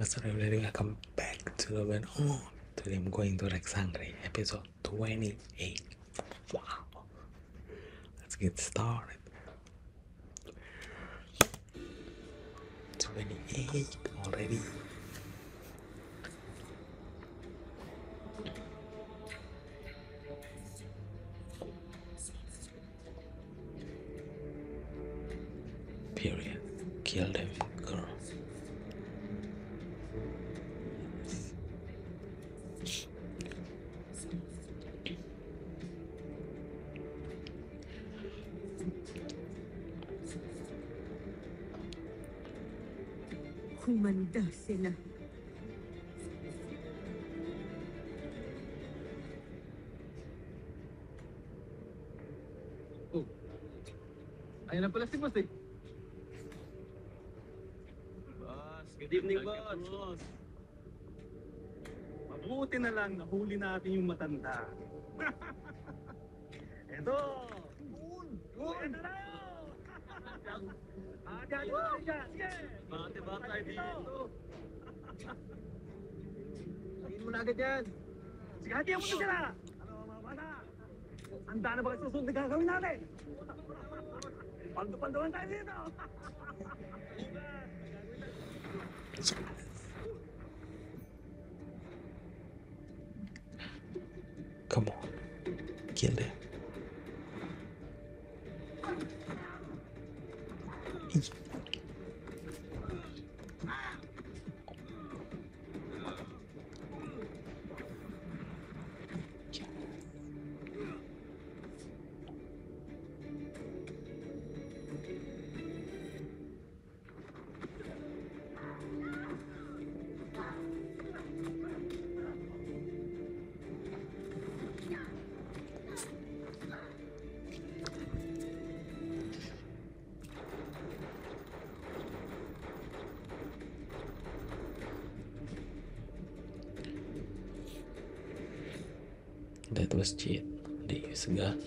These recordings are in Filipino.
What's up, everybody? Welcome back to the one. Today I'm going to Rex Hungry, episode 28. Wow. Let's get started. 28 already. Period. Kill them, girl. Humanda sila. Oh. Ayun na pala si Boss eh. Boss, good evening, boss. Mabuti na lang nahuli natin yung matanda. Eto! Yun! Ito na yun! Dyan! Sige! Baka tayo dito. Sabihin mo na agad yan. Sige, hatiyan mo na sila! Ano mga bata? Handa na ba kayo susunod na gagawin natin? Paldo-paldoan tayo dito! Come on. Kill them. That was cheat. They use a gun.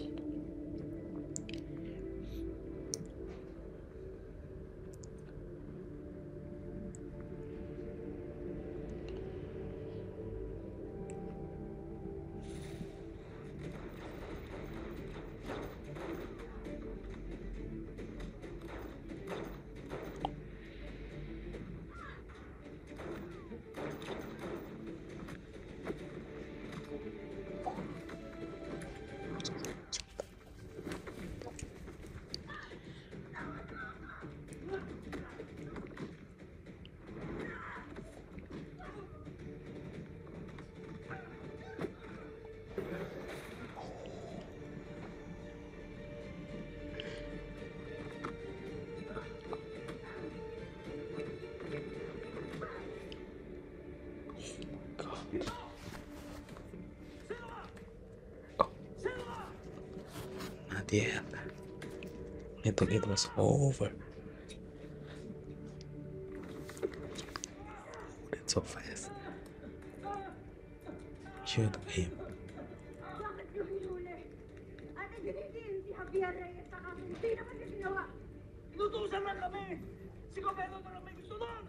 Not yet. It was over. That's so fast. Shoot him. Bakit yung hinuli? At nagdinitin si Javier Reyes sa kaso hindi naman niya ginawa. Inutusan lang kami! Si Gobernador na lang may gusto nun!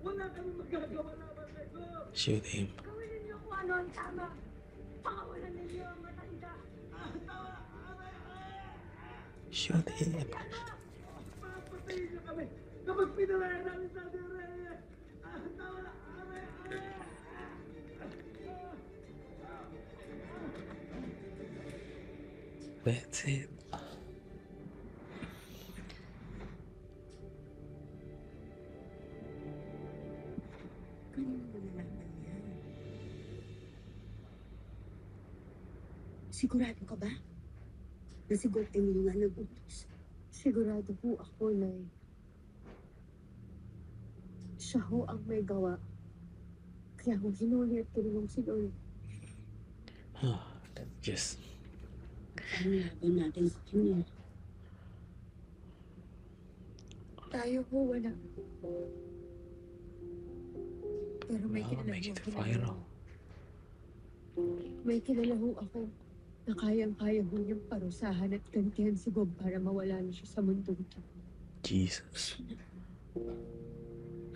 Wala kami magagawa naman sa ito! Shoot him. Gawin ninyo kung ano ang tama. Pakawalan ninyo ang matanda. Shoot him. Papatayin niyo kami kapag pinalayan namin sa ating Reyes! That's it. Kanino mo nalaman yan? Sigurado ka ba? Na si Gov Emilio nga nag-utos. Sigurado po ako na siya ho ang may gawa. Kaya ho hinuli at kinulong si Lord. That's just Ano laban natin sa kanya? Tayo ho, wala. Pero may kilala make ho it ako na- viral. May kilala ho ako na kayang-kaya ho niyang parusahan at gantihan si Bob para mawala na siya sa mundo ito. Jesus.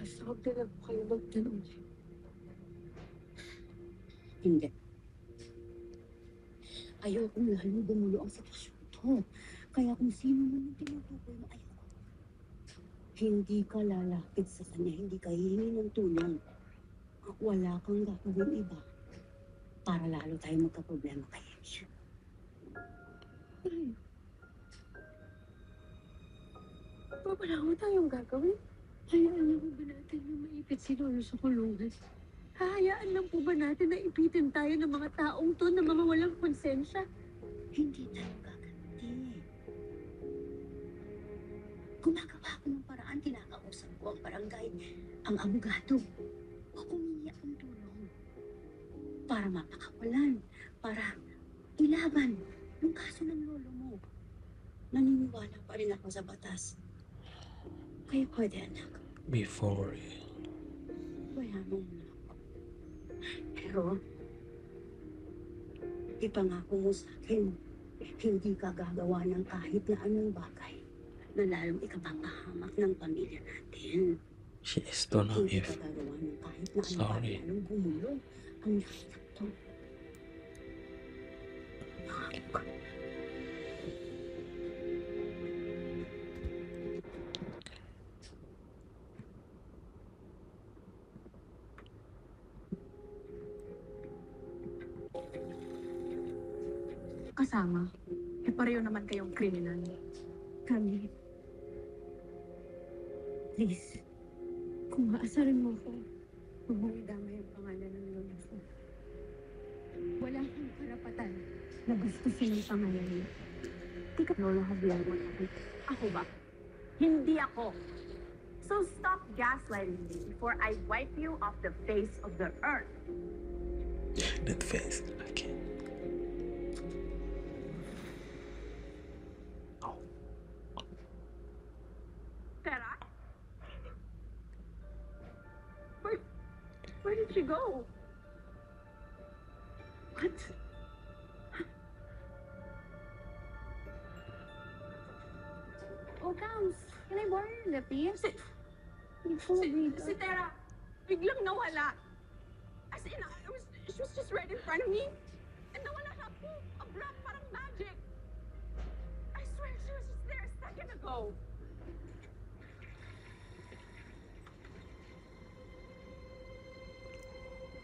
Basta huwag na lang kayo magtanong. Hindi. Ayokong lalong gumulo ang sitwasyon to. Kaya kung sino man ang tinutukoy mo, ayoko. Hindi ka lalapit sa kanya, hindi ka hihingi ng tulong. Wala kang gagawin iba para lalo tayo magkaproblema kay Emil. Wala ko tayong gagawin. Hayaan lang po ba natin na maipit si Lolo sa kulungan? Hahayaan lang po ba natin na ipitin tayo ng mga taong to na mga walang konsensya? Hindi tayo gaganti. Gumagawa ako ng paraan, kinakausap ko ang barangay, ang abogado. Humingi akong tulong para mapakawalan, para ilaban yung kaso ng lolo mo. Naniniwala pa rin ako sa batas. Kaya pwede, anak. Before real. Bayanan mo na ako. Pero, ipangako mo sa akin, hindi ka gagawa ng kahit na anong bagay na lalong ikapapahamak ng pamilya natin. She is don't know Hindi if ka gagawa ng kahit na anong Sorry. bagay na lalong gumulo ang nakita to. Kasama. Eh, pareho naman kayong kriminal. Kami. Please, kung aasarin mo ko, huwag mong idamay ang pangalan ng lolo ko. Wala kang karapatan na bastusin ang pangalan niya. Di ka Lolo Javier Montagut. Ako ba? Hindi ako. So stop gaslighting me before I wipe you off the face of the earth. that face. Okay. Oh. Tara? Where did she go? What? Oh, Kams, can I borrow your lippy? Si Tara, biglang nawala. As in, she was just right in front of me. And nawala na po. Abrupt, parang magic. I swear she was just there a second ago.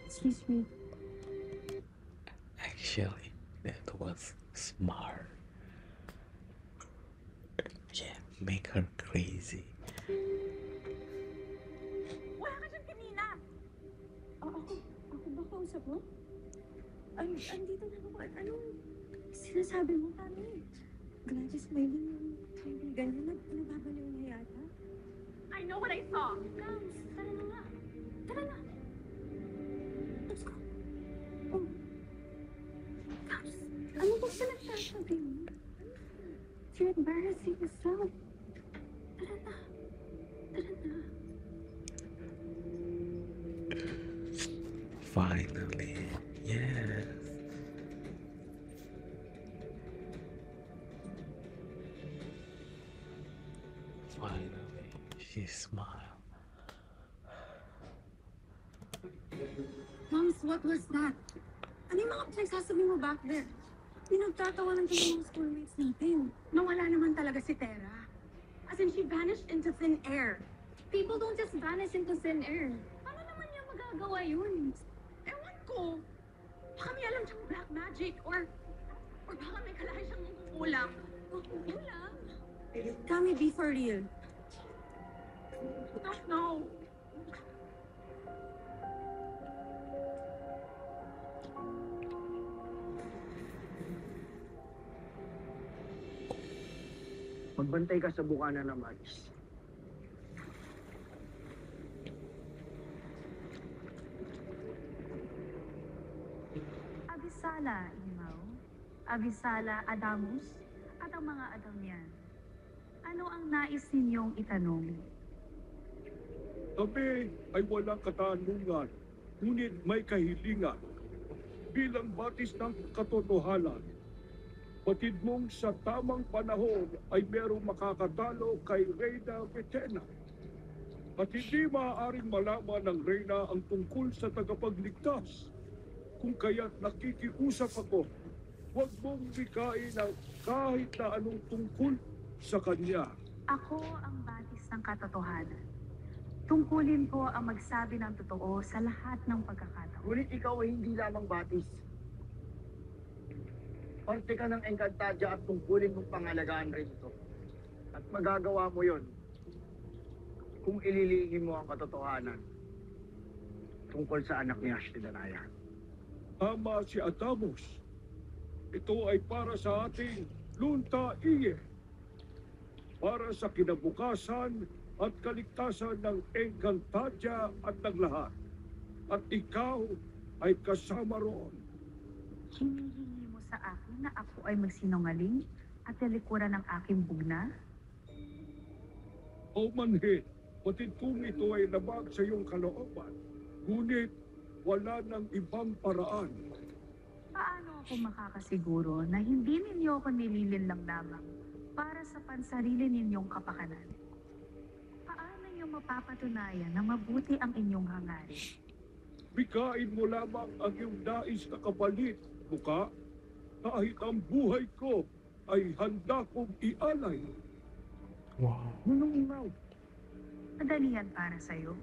Excuse me. Actually, that was smart. Yeah, make her crazy. Wala ka dyan kanina. Ako ba kausap mo? Andito na ako. Anong sinasabi mo kami? Gladys, may kaibigan niya nababaliw na yata. I know what I saw. Kams, tara na nga. Tara na. Let's go. Oh. Kams, ano ba pinagsasabi mo? You're embarrassing yourself. Tara na. Tara na. Finally, yes. Finally, she smiled. Moms, what was that? Ano yung mga pinagsasabi mo back there? Pinagtatawanan tayo ng mga schoolmates natin. Nawala naman talaga si Tara. As in, she vanished into thin air. People don't just vanish into thin air. Paano naman niya magagawa yun? Ewan ko. Baka may alam siyang black magic or baka may kalahi siyang mangkukulam. Kukulang. Kami, be for real. Don't know. Magbantay ka sa bukana ng mais. Abisala, Imaw, Abisala, Adamus, at ang mga Adamian. Ano ang nais ninyong itanong? Kami ay walang katanungan, ngunit may kahilingan. Bilang batis ng katotohanan, batid mong sa tamang panahon ay merong makakatalo kay Reyna Vecena. At hindi maaaring malaman ng Reyna ang tungkol sa tagapagligtas. Kung kaya't nakikiusap ako, huwag mong bikain ang kahit na anong tungkol sa kanya. Ako ang batis ng katotohanan. Tungkulin ko ang magsabi ng totoo sa lahat ng pagkakataon. Ngunit ikaw ay hindi lamang batis. Parte ka ng Encantadia at tungkulin mong pangalagaan rin ito. At magagawa mo yon kung ililihim mo ang katotohanan tungkol sa anak ni Ashley Danaya. Ama si Adamos. Ito ay para sa ating lunta iye. Para sa kinabukasan at kaligtasan ng Encantadia at ng lahat. At ikaw ay kasama roon. Hinihingi mo sa akin na ako ay magsinungaling at talikuran ng aking bugna? O manhin, batid kung ito ay labag sa iyong kalooban, ngunit wala ng ibang paraan. Paano ako makakasiguro na hindi ninyo ako nililinlang lamang para sa pansarili ninyong kapakanan? Paano niyo mapapatunayan na mabuti ang inyong hangarin? Bikain mo lamang ang iyong nais na kapalit, buka, kahit ang buhay ko ay handa kong ialay. Wow. Nunong imaw, Madali yan para sa'yo.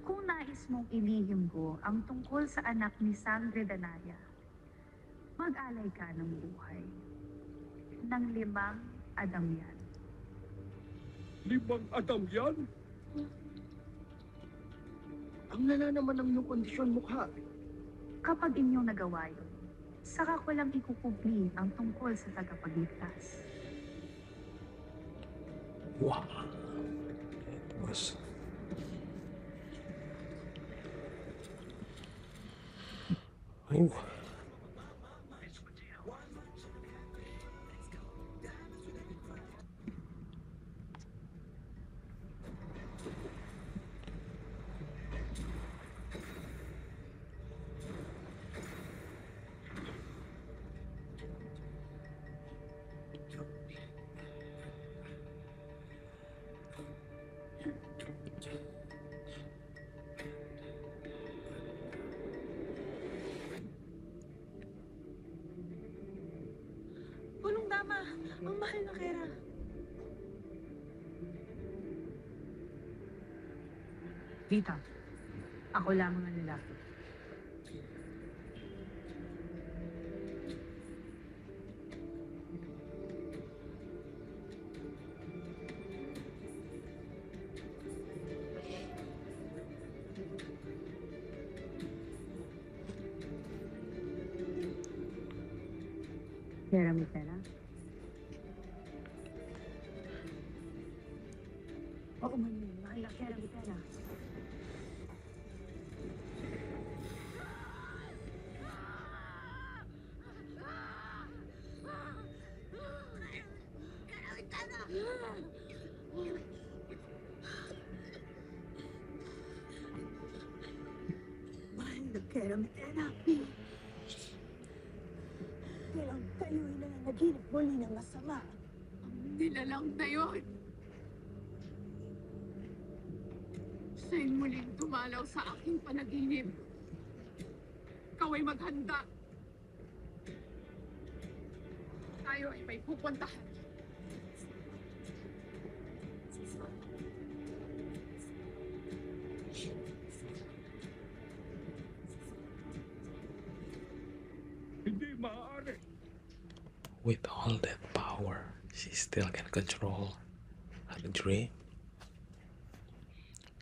Kung nais mong ilihim ko ang tungkol sa anak ni Sangre Danaya, mag-alay ka ng buhay ng 5 Adam yan. 5 Adam yan? ang lala naman ng iyong kondisyon mukha. Kapag inyong nagawa yun, saka ko lang ikukubli ang tungkol sa tagapagligtas. Wow. It was. Oh. Punong dama, ang mahal na Kera. Tita, ako lamang ang lalaki. Kera Mitela? Oo man yun, mahal na Kera Mitela. Mahal na Kera Mitela. Kailang kayo'y nananaginip muli ng masama. Nilalang na yun. Siya'y muling dumalaw sa aking panaginip. Ikaw ay maghanda. Tayo ay may pupuntahan. Hindi maaari. With all that power, she still can control her dream.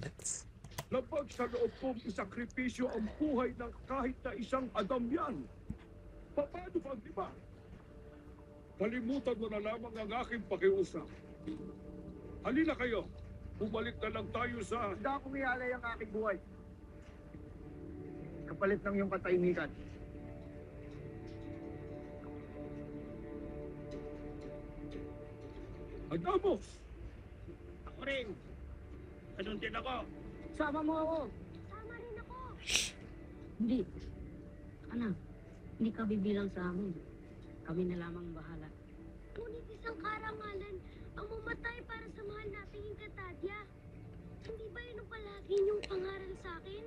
Let's. Labag sa loob kong isakripisyo ang buhay ng kahit na isang Adam yan. Paano ba, di ba? Kalimutan mo na lamang ang aking pakiusap. Halina kayo. Bumalik na lang tayo sa... Handa akong ialay ang aking buhay. Kapalit ng iyong katahimikan. Adamos! Ako rin. Ganun din ako. Sama mo ako. Tama rin ako. Hindi. Anak, hindi ka bibilang sa amin. Kami na lamang bahala. Ngunit isang karangalan ang mamatay para sa mahal nating Encantadia. Hindi ba yun ang palagi niyong pangaral sa akin?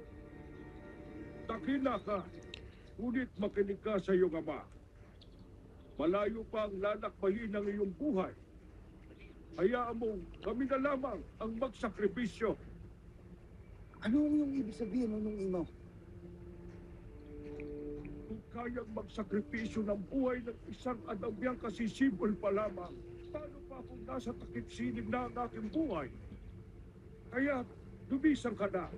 Dakila ka, ngunit makinig ka sa iyong ama. Malayo pa ang lalakbayin ng iyong buhay. Hayaan mo, kami na lamang ang magsakripisyo. Ano yung ibig sabihin ng imo? Kung kayang magsakripisyo ng buhay ng isang adabyang kasisibol pa lamang, paano pa kung nasa takip sinig na ang aking buhay? Kaya, lumisan ka na.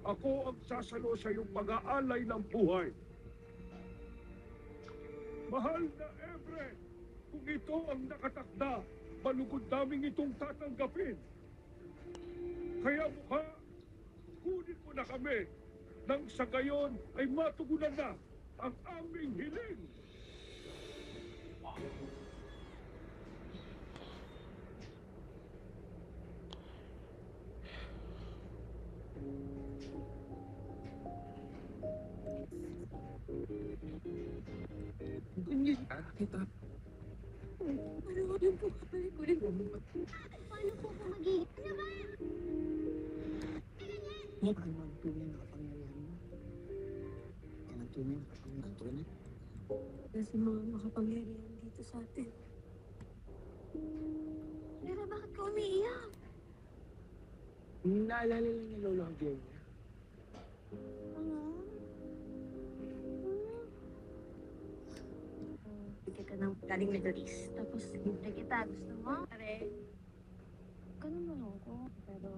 Ako ang sasalo sa iyong pag-aalay ng buhay. Mahal na Ebre, kung ito ang nakatakda, malugod namin itong tatanggapin. Kaya mukha, kunin mo na kami nang sa gayon ay matugunan na ang aming hiling. Kita. Ano po kapalik ko rin? Paano po ako magiging? Ano ba? Ano ang tunay na kapangyarihan mo? Ano ang tunay na kapangyarihan? Kasi mga makapangyarihan dito sa atin. Pero bakit ka umiiyak? Naalala lang ni Lolo ang niya. Bigyan ka ng galing Middle East. Tapos, libre kita. Gusto mo? Pare, ganun mo lang ako. Pero,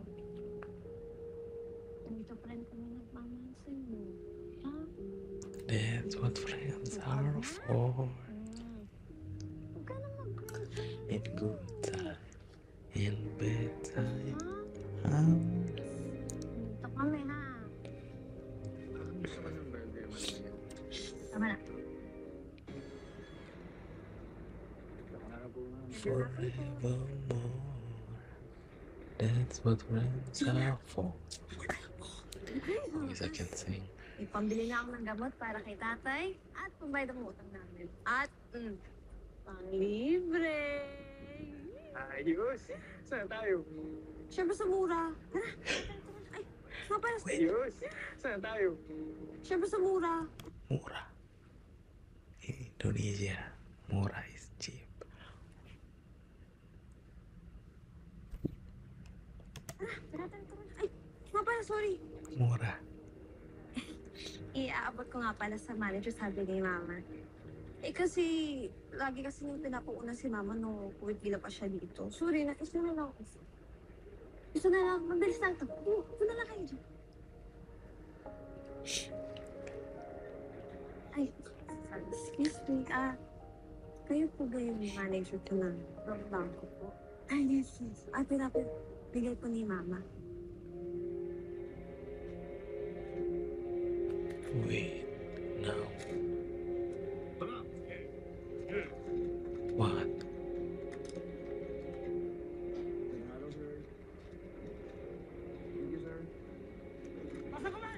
nandito pa rin kami nagmamahal sa'yo. Ha? That's what friends are for. Huwag ka na mag-cry. In good time, in bad time. Ha? Nandito kami, ha? Gusto ko ng birthday mo na. Tama na. Forevermore. That's what friends are for. Always I can sing. Ipambili na ako ng gamot para kay tatay at pambayad ang utang namin. At, pang-libre! Ayos! Saan tayo? Siyempre sa mura. Tara! Ay, nga pala. Ayos! Saan tayo? Siyempre sa mura. Murah. In Indonesia, murah is cheap. Tara. Ay, nga pala, sorry. Murah. Iaabot ko nga pala sa manager, sabi ni Mama. Eh kasi, lagi kasi nung pinapauna si Mama nung kuwit-gila pa siya dito. Sorry, nakis na lang ako. Gusto na lang, mabilis lang to. Gusto na lang kayo dyan. Ay, excuse me, kayo po ba yung manager ko ng bangko po? Ay, yes. Pinapibigay po ni Mama. Wait, now. What? Hello, sir. Thank you, sir. Pasok ka ba?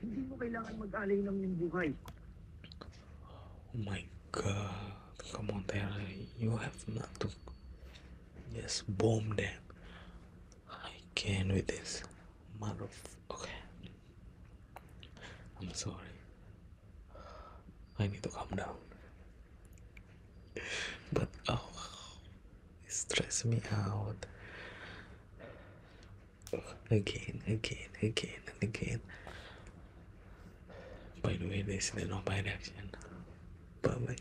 Hindi mo kailangan mag-alay ng iyong buhay. Oh my god. Come on, Terry. You have not to just bomb them. I can't with this. Okay. I'm sorry. I need to calm down. But it stressed me out. Again. By the way, this is no by reaction. Bye bye.